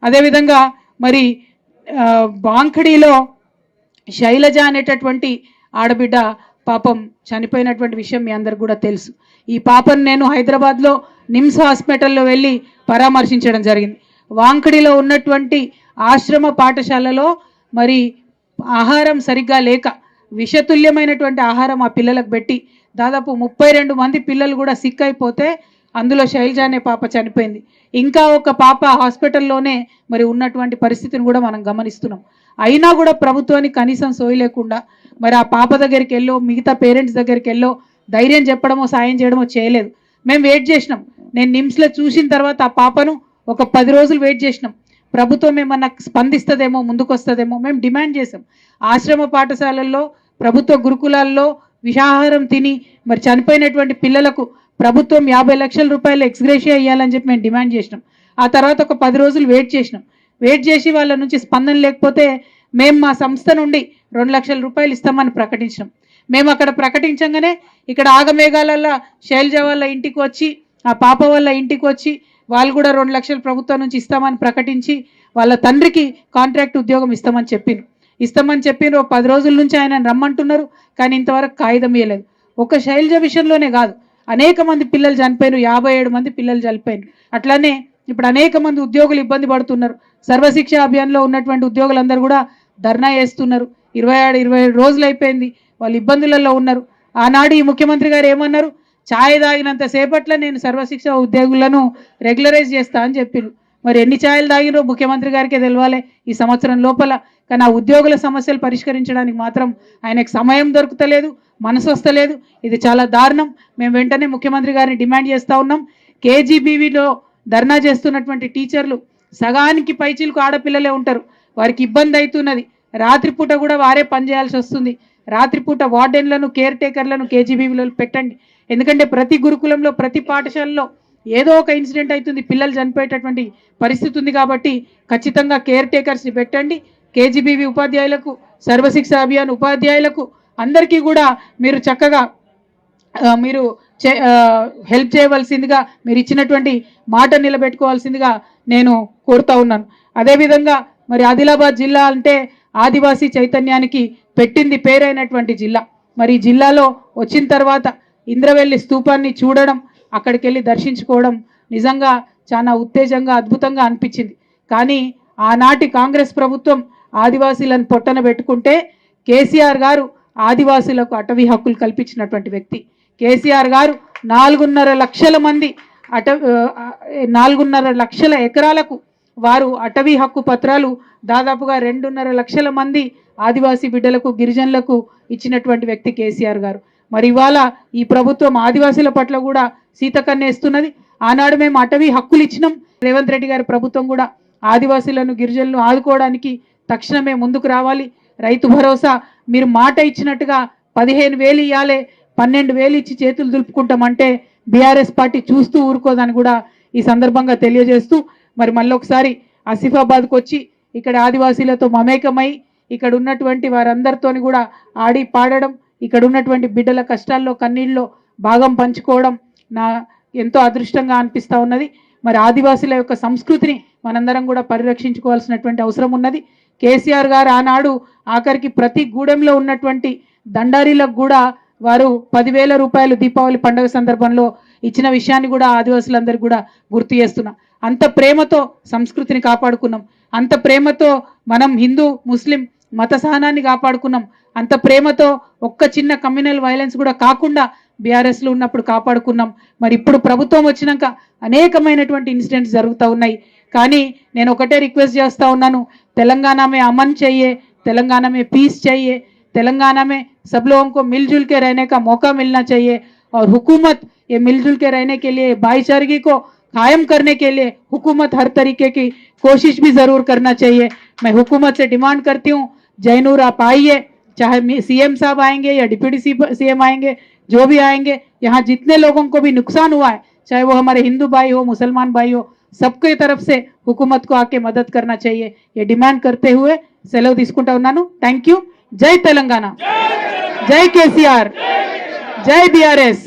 అదేవిధంగా మరి వాంఖడిలో శైలజ అనేటటువంటి ఆడబిడ్డ పాపం చనిపోయినటువంటి విషయం మీ అందరికి కూడా తెలుసు. ఈ పాపను నేను హైదరాబాద్లో నిమ్స్ హాస్పిటల్లో వెళ్ళి పరామర్శించడం జరిగింది. వాంఖడిలో ఉన్నటువంటి ఆశ్రమ పాఠశాలలో మరి ఆహారం సరిగ్గా లేక విషతుల్యమైనటువంటి ఆహారం ఆ పిల్లలకు పెట్టి దాదాపు 32 మంది పిల్లలు కూడా సిక్ అయిపోతే అందులో శైలజ అనే పాప చనిపోయింది. ఇంకా ఒక పాప హాస్పిటల్లోనే మరి ఉన్నటువంటి పరిస్థితిని కూడా మనం గమనిస్తున్నాం. అయినా కూడా ప్రభుత్వానికి కనీసం సోయి లేకుండా మరి ఆ పాప దగ్గరికి వెళ్ళో మిగతా పేరెంట్స్ దగ్గరికి వెళ్ళో ధైర్యం చెప్పడమో సాయం చేయడమో చేయలేదు. మేము వెయిట్ చేసినాం. నేను నిమ్స్లో చూసిన తర్వాత ఆ పాపను ఒక 10 రోజులు వెయిట్ చేసినాం. ప్రభుత్వం ఏమన్నా స్పందిస్తుందేమో, ముందుకు వస్తుందేమో మేము డిమాండ్ చేసాం. ఆశ్రమ పాఠశాలల్లో, ప్రభుత్వ గురుకులాల్లో విషాహారం తిని మరి చనిపోయినటువంటి పిల్లలకు ప్రభుత్వం 50 లక్షల రూపాయలు ఎక్స్గ్రేషియా ఇవ్వాలని చెప్పి మేము డిమాండ్ చేసినాం. ఆ తర్వాత ఒక 10 రోజులు వెయిట్ చేసినాం. వెయిట్ చేసి వాళ్ళ నుంచి స్పందన లేకపోతే మేము మా సంస్థ నుండి 2 లక్షల రూపాయలు ఇస్తామని ప్రకటించినాం. మేము అక్కడ ప్రకటించగానే ఇక్కడ ఆగమేఘాలలో శైలజ వాళ్ళ ఇంటికి వచ్చి, ఆ పాప వాళ్ళ ఇంటికి వచ్చి వాళ్ళు కూడా 2 లక్షలు ప్రభుత్వం నుంచి ఇస్తామని ప్రకటించి వాళ్ళ తండ్రికి కాంట్రాక్ట్ ఉద్యోగం ఇస్తామని చెప్పిన 10 రోజుల నుంచి ఆయన రమ్మంటున్నారు. కానీ ఇంతవరకు కాగితం ఇవ్వలేదు. ఒక శైలజ విషయంలోనే కాదు, అనేక మంది పిల్లలు చనిపోయారు. 57 మంది పిల్లలు చనిపోయారు. అట్లానే ఇప్పుడు అనేక మంది ఉద్యోగులు ఇబ్బంది పడుతున్నారు. సర్వశిక్ష అభియాన్లో ఉన్నటువంటి ఉద్యోగులందరూ కూడా ధర్నా చేస్తున్నారు. 27 రోజులు అయిపోయింది, వాళ్ళు ఇబ్బందులలో ఉన్నారు. ఆనాడు ఈ ముఖ్యమంత్రి గారు ఏమన్నారు? ఛాయ్ తాగినంత సేపట్లో నేను సర్వశిక్ష ఉద్యోగులను రెగ్యులరైజ్ చేస్తా అని చెప్పారు. మరి ఎన్ని ఛాయలు తాగినో ముఖ్యమంత్రి గారికే తెలవాలి ఈ సంవత్సరం లోపల. కానీ ఆ ఉద్యోగుల సమస్యలు పరిష్కరించడానికి మాత్రం ఆయనకు సమయం దొరుకుతలేదు, మనసు వస్తలేదు. ఇది చాలా దారుణం. మేము వెంటనే ముఖ్యమంత్రి గారిని డిమాండ్ చేస్తూ ఉన్నాం. కేజీబీవీలో ధర్నా చేస్తున్నటువంటి టీచర్లు సగానికి పైచీలకు ఆడపిల్లలే ఉంటారు. వారికి ఇబ్బంది అవుతున్నది. రాత్రిపూట కూడా వారే పనిచేయాల్సి వస్తుంది. రాత్రిపూట వార్డెన్లను, కేర్ టేకర్లను కేజీబీవీలో పెట్టండి. ఎందుకంటే ప్రతి గురుకులంలో, ప్రతి పాఠశాలలో ఏదో ఒక ఇన్సిడెంట్ అవుతుంది, పిల్లలు చనిపోయేటటువంటి పరిస్థితి ఉంది. కాబట్టి ఖచ్చితంగా కేర్ టేకర్స్ని పెట్టండి. కేజీబీవీ ఉపాధ్యాయులకు, సర్వశిక్ష అభియాన్ ఉపాధ్యాయులకు అందరికీ కూడా మీరు చక్కగా మీరు హెల్ప్ చేయవలసిందిగా, మీరు ఇచ్చినటువంటి మాట నిలబెట్టుకోవాల్సిందిగా నేను కోరుతా ఉన్నాను. అదేవిధంగా మరి ఆదిలాబాద్ జిల్లా అంటే ఆదివాసీ చైతన్యానికి పెట్టింది పేరైనటువంటి జిల్లా. మరి ఈ జిల్లాలో వచ్చిన తర్వాత ఇంద్రవెల్లి స్తూపాన్ని చూడడం, అక్కడికి వెళ్ళి దర్శించుకోవడం నిజంగా చాలా ఉత్తేజంగా, అద్భుతంగా అనిపించింది. కానీ ఆనాటి కాంగ్రెస్ ప్రభుత్వం ఆదివాసీలను పొట్టన పెట్టుకుంటే కేసీఆర్ గారు ఆదివాసీలకు అటవీ హక్కులు కల్పించినటువంటి వ్యక్తి. కేసీఆర్ గారు 4.5 లక్షల మంది 4.5 లక్షల ఎకరాలకు వారు అటవీ హక్కు పత్రాలు దాదాపుగా 2.5 లక్షల మంది ఆదివాసీ బిడ్డలకు, గిరిజనులకు ఇచ్చినటువంటి వ్యక్తి కేసీఆర్ గారు. మరి ఇవాళ ఈ ప్రభుత్వం ఆదివాసీల పట్ల కూడా సీతకన్నేస్తున్నది. ఆనాడు మేము అటవీ హక్కులు ఇచ్చినాం. రేవంత్ రెడ్డి గారి ప్రభుత్వం కూడా ఆదివాసీలను, గిరిజనులను ఆదుకోవడానికి తక్షణమే ముందుకు రావాలి. రైతు భరోసా మీరు మాట ఇచ్చినట్టుగా 15,000 ఇవ్వాలి, 12,000 ఇచ్చి చేతులు దులుపుకుంటామంటే బీఆర్ఎస్ పార్టీ చూస్తూ ఊరుకోదని కూడా ఈ సందర్భంగా తెలియజేస్తూ, మరి మళ్ళొకసారి ఆసిఫాబాద్కు వచ్చి ఇక్కడ ఆదివాసీలతో మమేకమై ఇక్కడ ఉన్నటువంటి వారందరితోని కూడా ఆడి పాడడం, ఇక్కడ ఉన్నటువంటి బిడ్డల కష్టాల్లో, కన్నీళ్ళలో భాగం పంచుకోవడం నా ఎంతో అదృష్టంగా అనిపిస్తూ ఉన్నది. మరి ఆదివాసీల యొక్క సంస్కృతిని మనందరం కూడా పరిరక్షించుకోవాల్సినటువంటి అవసరం ఉన్నది. కేసీఆర్ గారు ఆనాడు ఆఖరికి ప్రతి గూడెంలో ఉన్నటువంటి దండారీలకు కూడా వారు 10,000 రూపాయలు దీపావళి పండుగ సందర్భంలో ఇచ్చిన విషయాన్ని కూడా ఆదివాసులందరికీ కూడా గుర్తు చేస్తున్నా. అంత ప్రేమతో సంస్కృతిని కాపాడుకున్నాం. అంత ప్రేమతో మనం హిందూ ముస్లిం మత సహనాన్ని కాపాడుకున్నాం. అంత ప్రేమతో ఒక్క చిన్న కమ్యూనల్ వైలెన్స్ కూడా కాకుండా బీఆర్ఎస్లో ఉన్నప్పుడు కాపాడుకున్నాం. మరి ఇప్పుడు ప్రభుత్వం వచ్చినాక అనేకమైనటువంటి ఇన్సిడెంట్స్ జరుగుతూ ఉన్నాయి. కానీ నేను ఒకటే రిక్వెస్ట్ చేస్తూ ఉన్నాను, తెలంగాణ में अमन चाहिए, तेलंगाना में पीस चाहिए, तेलंगाना में सब लोगों को मिलजुल के रहने का मौका मिलना चाहिए और हुकूमत ये मिलजुल के रहने के लिए, भाईचारगी को कायम करने के लिए हुकूमत हर तरीके की कोशिश भी ज़रूर करना चाहिए। मैं हुकूमत से डिमांड करती हूँ, जैनूर आप आइए, चाहे सीएम साहब आएंगे या डिप्टी सीएम आएंगे, जो भी आएंगे, यहाँ जितने लोगों को भी नुकसान हुआ है, चाहे वो हमारे हिंदू भाई हो, मुसलमान भाई हो, सबके तरफ से हुकूमत को आके मदद करना चाहिए, ये डिमांड करते हुए సెలవు తీసుకుంటా ఉన్నాను. Thank you. జై తెలంగాణ, జై కేసీఆర్, జై బీఆర్ఎస్.